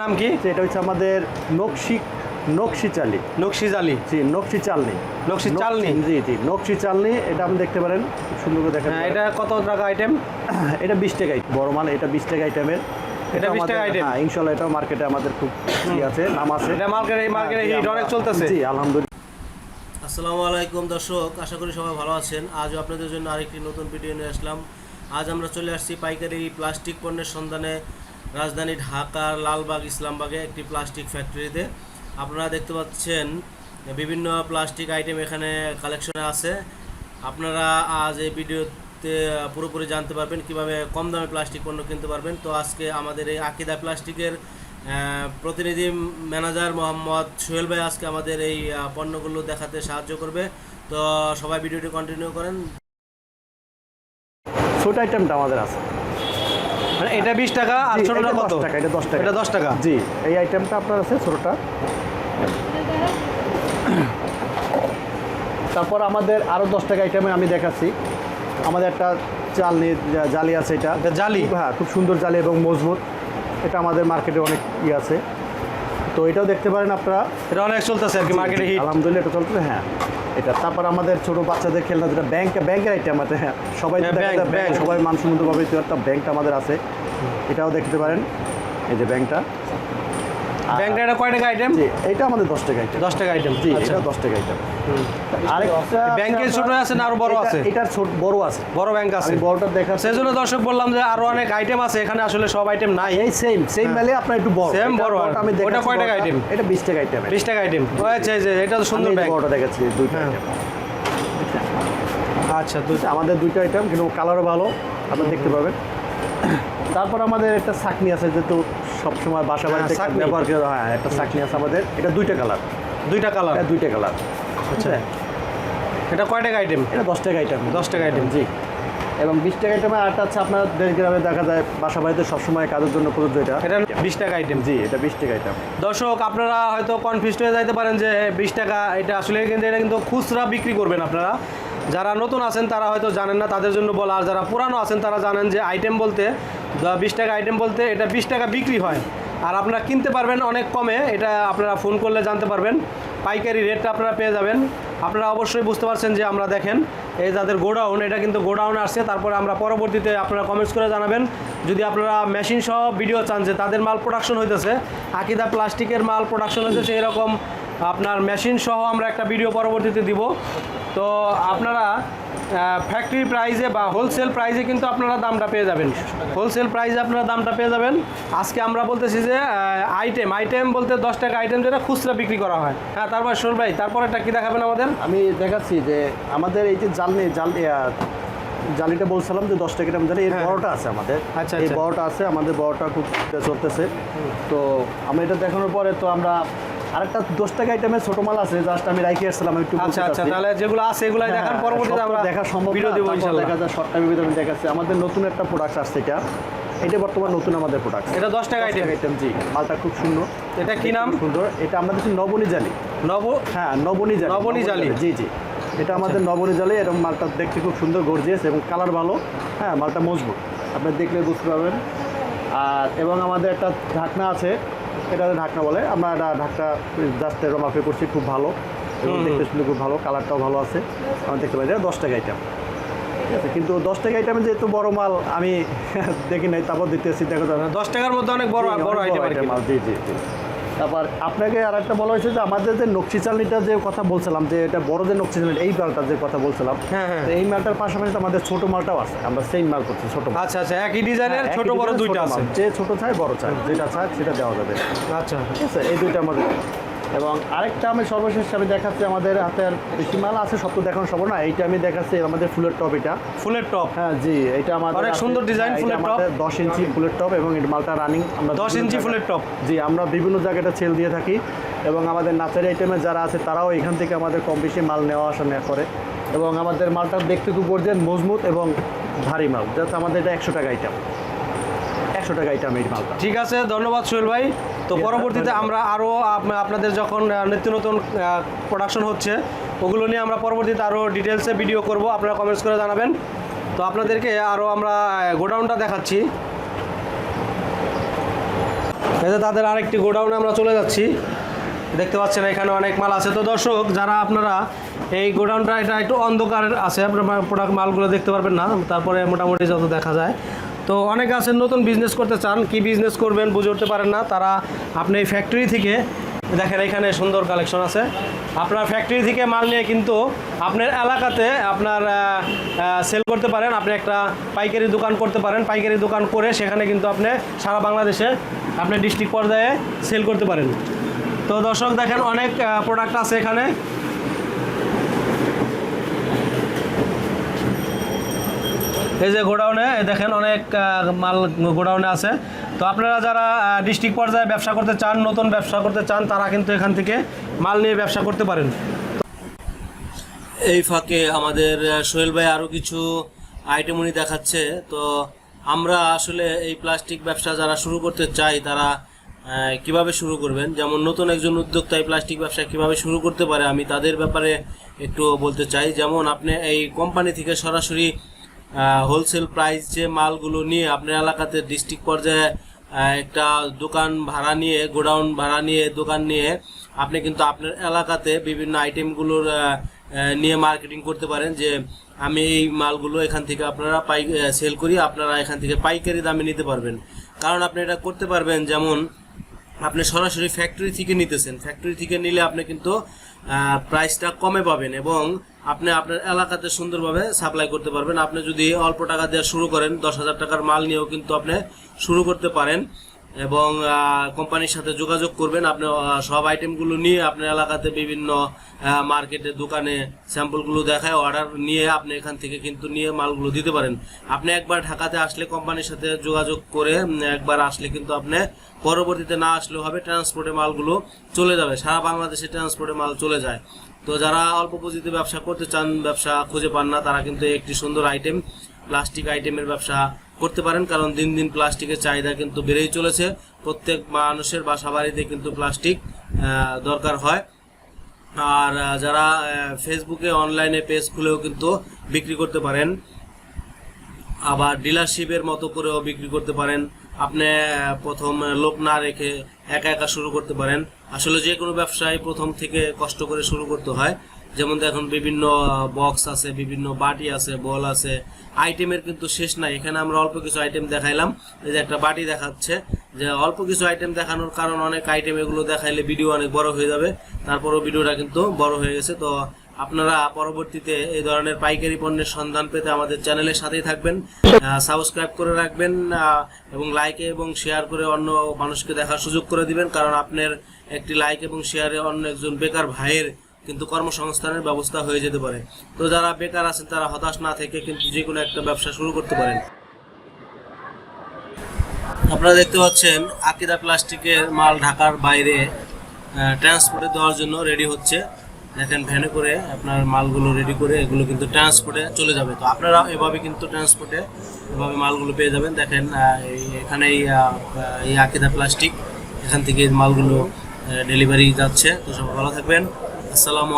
নাম কি? এটা হচ্ছে আমাদের নকশি চালনি। জি, নকশি চালনি। জি, নকশি চালনি। এটা আপনি দেখতে পারেন, খুব সুন্দর করে দেখেন। এটা কত টাকা আইটেম? এটা 20 টাকা বড় মাল। এটা 20 টাকা আইটেমের। এটা 20 টাকা আইটেম। হ্যাঁ, ইনশাআল্লাহ এটাও মার্কেটে আমাদের খুব আছে, নাম আছে। এটা মার্কেটে হিট অনেক চলতেছে। জি, আলহামদুলিল্লাহ। আসসালামু আলাইকুম দর্শক, আশা করি সবাই ভালো আছেন। আজও আপনাদের জন্য আরেকটি নতুন ভিডিও নিয়ে আসলাম। আজ আমরা চলে আসছি পাইকারি প্লাস্টিক পণ্যের সন্ধানে রাজধানী ঢাকার লালবাগ ইসলামবাগে একটি প্লাস্টিক ফ্যাক্টরিতে। আপনারা দেখতে পাচ্ছেন বিভিন্ন প্লাস্টিক আইটেম এখানে কালেকশনে আছে। আপনারা আজ এই ভিডিওতে পুরোপুরি জানতে পারবেন কিভাবে কম দামে প্লাস্টিক পণ্য কিনতে পারবেন। তো আজকে আমাদের এই আকিদা প্লাস্টিকের প্রতিনিধি ম্যানেজার মোহাম্মদ সোহেল ভাই আজকে আমাদের এই পণ্যগুলো দেখাতে সাহায্য করবে। তো সবাই ভিডিওটি কন্টিনিউ করেন। ছোট আইটেমটা আমাদের আছে, মানে এটা 20 টাকা আর ছোটটা কত? 10 টাকা। এটা 10 টাকা। এটা 10 টাকা। জি, এই আইটেমটা আপনার আছে ছোটটা। তারপর আমাদের আরও 10 টাকা আইটেমে আমি দেখাচ্ছি। আমাদের একটা জালি আছে। এটা জালি? হ্যাঁ, খুব সুন্দর জালি এবং মজবুত। এটা আমাদের মার্কেটে অনেক আছে, তো এটাও দেখতে পারেন আপনারা। এটা অনেক চলতেছে আর কি মার্কেটে হিট। আলহামদুলিল্লাহ, এটা চলতেছে। হ্যাঁ, এটা। তারপর আমাদের ছোট বাচ্চাদের খেলনা, যেটা ব্যাংকের আইটেম আছে। হ্যাঁ, সবাই সবাই মানসম্মতভাবে একটা ব্যাংকটা আমাদের আছে, এটাও দেখতে পারেন। এই যে ব্যাংকটা এটা কয় টাকা আইটেম? জি, এটা আমাদের 10 টাকা আইটেম। 10 টাকা আইটেম। জি, এটা 10 টাকা আইটেম। আরেকটা ব্যাংকের ছোট আছে না আরো বড় আছে? এটার ছোট বড় আছে, বড় ব্যাংক আছে। আমি বড়টা দেখাচ্ছি। সেজন্য দর্শক বললাম যে আরো অনেক আইটেম আছে এখানে, আসলে সব আইটেম নাই। এই সেম মেলে আপনার একটু বড়। সেম বড়। আমি দেখাচ্ছি। ওটা কয় টাকা আইটেম? এটা 20 টাকা আইটেম। 20 টাকা আইটেম। আচ্ছা, এই যে এটা তো সুন্দর ব্যাংক। বড়টা দেখাচ্ছি, দুইটা আইটেম। আচ্ছা, আমাদের দুইটা আইটেম, কিন্তু কালারও ভালো, আপনারা দেখতে পাবেন। তারপর আমাদের একটা ছাকনি আছে, যেহেতু সবসময় বাসা বাড়িতে ব্যবহার করা হয়। একটা ছাকনি আছে আমাদের, এটা দুইটা কালার। দুইটা কালার। আচ্ছা, এটা কয় টাকা আইটেম? এটা 10 টাকা আইটেম। 10 টাকা আইটেম। জি, এবং 20 টাকা আইটেমে আরেকটা আছে আপনার দেশ গ্রামে দেখা যায় বাসা বাড়িতে সবসময় কাজের জন্য প্রযোজ্য। এটা 20 টাকা আইটেম। জি, এটা 20 টাকা আইটেম। দর্শক আপনারা হয়তো কনফিউজড হয়ে যাইতে পারেন যে 20 টাকা এটা আসলে, কিন্তু এটা কিন্তু খুচরা বিক্রি করবেন আপনারা। যারা নতুন আছেন তারা হয়তো জানেন না, তাদের জন্য বলা। আর যারা পুরানো আছেন তারা জানেন যে আইটেম বলতে 20 টাকা আইটেম বলতে এটা 20 টাকা বিক্রি হয়, আর আপনারা কিনতে পারবেন অনেক কমে। এটা আপনারা ফোন করলে জানতে পারবেন, পাইকারি রেটটা আপনারা পেয়ে যাবেন। আপনারা অবশ্যই বুঝতে পারছেন যে আমরা দেখেন এই যাদের গোডাউন, এটা কিন্তু গোডাউনে আসছে। তারপরে আমরা পরবর্তীতে আপনারা কমেন্টস করে জানাবেন যদি আপনারা মেশিন সহ ভিডিও চান যে তাদের মাল প্রোডাকশন হইতেছে, আকিদা প্লাস্টিকের মাল প্রোডাকশন হইতেছে, এরকম আপনার মেশিন সহ আমরা একটা ভিডিও পরবর্তীতে দিব। তো আপনারা ফ্যাক্টরি প্রাইজে বা হোলসেল প্রাইজে কিন্তু আপনারা দামটা পেয়ে যাবেন। হোলসেল প্রাইজে আপনারা দামটা পেয়ে যাবেন। আজকে আমরা বলতেছি যে আইটেম বলতে 10 টাকা আইটেম যেটা খুচরা বিক্রি করা হয়। হ্যাঁ, তারপর সোহেল ভাই, তারপর একটা কী দেখাবেন আমাদের? আমি দেখাচ্ছি যে আমাদের এই যে জালিটা বলছিলাম যে 10 টাকা জালি, এই বড়টা আছে আমাদের। আচ্ছা, এই বড়টা আছে আমাদের, বড়টা খুব চলতেছে। তো আমরা এটা দেখানোর পরে তো আমরা আরেকটা 10 টাকা আইটেমের ছোট মাল আছে, জাস্ট আমি রাইখে আসছিলাম একটু। আচ্ছা, তাহলে যেগুলো আছে এগুলাই দেখান, পরবর্তীতে আমরা দেখা সম্ভব ভিডিও দেব ইনশাআল্লাহ। দেখা যায় শর্ট টাইমের ভিতরে আমি দেখাচ্ছি। আমাদের নতুন একটা প্রোডাক্ট আসছে, এটা বর্তমান নতুন আমাদের প্রোডাক্ট। এটা 10 টাকা আইটেম। জি, মালটা খুব সুন্দর। এটা কি নাম? সুন্দর। এটা আমরা দিচ্ছি নবনী জালি। হ্যাঁ, নবনী জালি। জি, এটা আমাদের নবনী জালি। এরকম মালটা দেখতে খুব সুন্দর, গর্জিয়াস এবং কালার ভালো। হ্যাঁ, মালটা মজবুত, আপনি দেখলে বুঝতে পারবেন। আর এবং আমাদের একটা ঢাকনা আছে, এটা ঢাকনা বলে। আমরা এটা ঢাকনা জাস্ট রমাফে করছি, খুব ভালো এবং দেখতে শুনলে খুব ভালো, কালারটাও ভালো আছে। আমরা দেখতে পাই এটা 10 টাকা আইটেম। ঠিক আছে, কিন্তু 10 টাকা আইটেমে যেহেতু বড় মাল আমি দেখি নাই, তারপর দিতেছি। দেখা যাবে 10 টাকার মধ্যে অনেক বড় আইটেম মাল। জি। তারপর আপনাকে আর একটা বলা হয়েছে যে আমাদের যে নকশি চালনিটা যে কথা বলছিলাম, যে এটা বড় যে নকশি চালনি, এই মালটার যে কথা বলছিলাম, তো এই মালটার পাশাপাশি আমাদের ছোট মালটাও আছে। আমরা সেম মাল করছি, ছোট মাল। আচ্ছা, একই ডিজাইনের ছোট বড় দুইটা আছে। যে ছোট চাই বড় চাই, যেটা চাই সেটা দেওয়া যাবে। আচ্ছা, ঠিক আছে, এই দুইটা আমাদের। এবং আরেকটা আমি সর্বশেষ আমি দেখাচ্ছি, আমাদের হাতে আর বেশি মাল আছে, সব তো দেখানো সব না। এইটা আমি দেখাচ্ছি আমাদের ফুলের টপ। এটা ফুলের টপ? হ্যাঁ, জি, এটা আমাদের অনেক সুন্দর ডিজাইন। ফুলের টপ 10 ইঞ্চি ফুলের টপ, এবং এটা মালটা রানিং। আমরা 10 ইঞ্চি ফুলের টপ। জি, আমরা বিভিন্ন জায়গাটা সেল দিয়ে থাকি, এবং আমাদের নাচারি আইটেমে যারা আছে তারাও এখান থেকে আমাদের কম বেশি মাল নেওয়া আসা করে। এবং আমাদের মালটা দেখতে খুব গর্জিয়াস, মজবুত এবং ভারী মাল। জাস্ট আমাদের এটা 100 টাকা আইটেম। 100 টাকা আইটেম এই মালটা। ঠিক আছে, ধন্যবাদ সোহেল ভাই। তো পরবর্তীতে আমরা আরও আপনাদের যখন নিত্য নতুন প্রোডাকশন হচ্ছে ওগুলো নিয়ে আমরা পরবর্তীতে আরও ডিটেলসে ভিডিও করব, আপনারা কমেন্টস করে জানাবেন। তো আপনাদেরকে আরও আমরা গোডাউনটা দেখাচ্ছি। এই যে তাদের আরেকটি গোডাউনে আমরা চলে যাচ্ছি, দেখতে পাচ্ছেন এখানে অনেক মাল আছে। তো দর্শক যারা আপনারা এই গোডাউনটা এটা একটু অন্ধকার আছে, আপনার প্রোডাক্ট মালগুলো দেখতে পারবেন না, তারপরে মোটামুটি যত দেখা যায়। তো অনেকে আছেন নতুন বিজনেস করতে চান, কি বিজনেস করবেন বুঝে উঠতে পারেন না, তারা আপনি এই ফ্যাক্টরি থেকে দেখেন এখানে সুন্দর কালেকশন আছে। আপনার ফ্যাক্টরি থেকে মাল নিয়ে কিন্তু আপনার এলাকাতে আপনার সেল করতে পারেন। আপনি একটা পাইকারি দোকান করতে পারেন, পাইকারি দোকান করে সেখানে কিন্তু আপনি সারা বাংলাদেশে আপনি ডিস্ট্রিক্ট পর্যায়ে সেল করতে পারেন। তো দর্শক দেখেন অনেক প্রোডাক্ট আছে এখানে। এই যে গোডাউনে দেখেন অনেক মাল গোডাউনে আছে। তো আপনারা যারা ডিস্ট্রিক্ট পর্যায়ে ব্যবসা করতে চান, নতুন ব্যবসা করতে চান, তারা কিন্তু এখান থেকে মাল নিয়ে ব্যবসা করতে পারেন। এই ফাঁকে আমাদের সোহেল ভাই আরও কিছু আইটেম উনি দেখাচ্ছে। তো আমরা আসলে এই প্লাস্টিক ব্যবসা যারা শুরু করতে চাই তারা কিভাবে শুরু করবেন, যেমন নতুন একজন উদ্যোক্তা এই প্লাস্টিক ব্যবসা কিভাবে শুরু করতে পারে আমি তাদের ব্যাপারে একটু বলতে চাই। যেমন আপনি এই কোম্পানি থেকে সরাসরি হোলসেল প্রাইস যে মালগুলো নিয়ে আপনার এলাকাতে ডিস্ট্রিক্ট পর্যায়ে একটা দোকান ভাড়া নিয়ে, গোডাউন ভাড়া নিয়ে, দোকান নিয়ে আপনি কিন্তু আপনার এলাকাতে বিভিন্ন আইটেমগুলোর নিয়ে মার্কেটিং করতে পারেন যে আমি এই মালগুলো এখান থেকে আপনারা সেল করি, আপনারা এখান থেকে পাইকারি দামে নিতে পারবেন। কারণ আপনি এটা করতে পারবেন, যেমন আপনি সরাসরি ফ্যাক্টরি থেকে নিতেছেন, ফ্যাক্টরি থেকে নিলে আপনি কিন্তু প্রাইসটা কমে পাবেন এবং আপনি আপনার এলাকাতে সুন্দরভাবে সাপ্লাই করতে পারবেন। আপনি যদি অল্প টাকা দিয়ে শুরু করেন, 10,000 টাকার মাল নিয়েও কিন্তু আপনি শুরু করতে পারেন এবং কোম্পানির সাথে যোগাযোগ করবেন। আপনি সব আইটেমগুলো নিয়ে আপনার এলাকাতে বিভিন্ন মার্কেটে, দোকানে স্যাম্পলগুলো দেখায় অর্ডার নিয়ে আপনি এখান থেকে কিন্তু নিয়ে মালগুলো দিতে পারেন। আপনি একবার ঢাকাতে আসলে কোম্পানির সাথে যোগাযোগ করে একবার আসলে কিন্তু আপনি পরবর্তীতে না আসলেও হবে, ট্রান্সপোর্টে মালগুলো চলে যাবে, সারা বাংলাদেশে ট্রান্সপোর্টে মাল চলে যায়। তো যারা অল্প পুঁজিতে ব্যবসা করতে চান, ব্যবসা খুঁজে পান না, তারা কিন্তু একটি সুন্দর আইটেম, প্লাস্টিক আইটেমের ব্যবসা করতে পারেন। কারণ দিন দিন প্লাস্টিকের চাহিদা কিন্তু বেড়েই চলেছে, প্রত্যেক মানুষের বাসা বাড়িতে কিন্তু প্লাস্টিক দরকার হয়। আর যারা ফেসবুকে অনলাইনে পেজ খুলেও কিন্তু বিক্রি করতে পারেন, আবার ডিলারশিপের মতো করেও বিক্রি করতে পারেন। আপনি প্রথম লোক না রেখে একা একা শুরু করতে পারেন। আসলে যে কোনো ব্যবসায় প্রথম থেকে কষ্ট করে শুরু করতে হয়। যেমন দেখুন বিভিন্ন বক্স আছে, বিভিন্ন বাটি আছে, বল আছে, আইটেমের কিন্তু শেষ নাই। এখানে আমরা অল্প কিছু আইটেম দেখাইলাম, এই যে একটা বাটি দেখাচ্ছে, যে অল্প কিছু আইটেম দেখানোর কারণ অনেক আইটেম এগুলো দেখাইলে ভিডিও অনেক বড় হয়ে যাবে, তারপরও ভিডিওটা কিন্তু বড় হয়ে গেছে। তো আপনারা পরবর্তীতে এই ধরনের পাইকারি পণ্যের সন্ধান পেতে আমাদের চ্যানেলের সাথেই থাকবেন, সাবস্ক্রাইব করে রাখবেন এবং লাইক এবং শেয়ার করে অন্য মানুষকে দেখার সুযোগ করে দিবেন। কারণ আপনার একটি লাইক এবং শেয়ারে অন্য একজন বেকার ভাইয়ের কিন্তু কর্মসংস্থানের ব্যবস্থা হয়ে যেতে পারে। তো যারা বেকার আছেন তারা হতাশ না থেকে কিন্তু যে কোনো একটা ব্যবসা শুরু করতে পারেন। আপনারা দেখতে পাচ্ছেন আকিদা প্লাস্টিকের মাল ঢাকার বাইরে ট্রান্সপোর্টে দেওয়ার জন্য রেডি হচ্ছে। দেখেন ভ্যানে করে আপনার মালগুলো রেডি করে এগুলো কিন্তু ট্রান্সপোর্টে চলে যাবে। তো আপনারা এভাবে কিন্তু ট্রান্সপোর্টে এভাবে মালগুলো পেয়ে যাবেন। দেখেন এখানে এই আকিদা প্লাস্টিক, এখান থেকে মালগুলো ডেলিভারি যাচ্ছে। তো সবাই ভালো থাকবেন। আসসালামু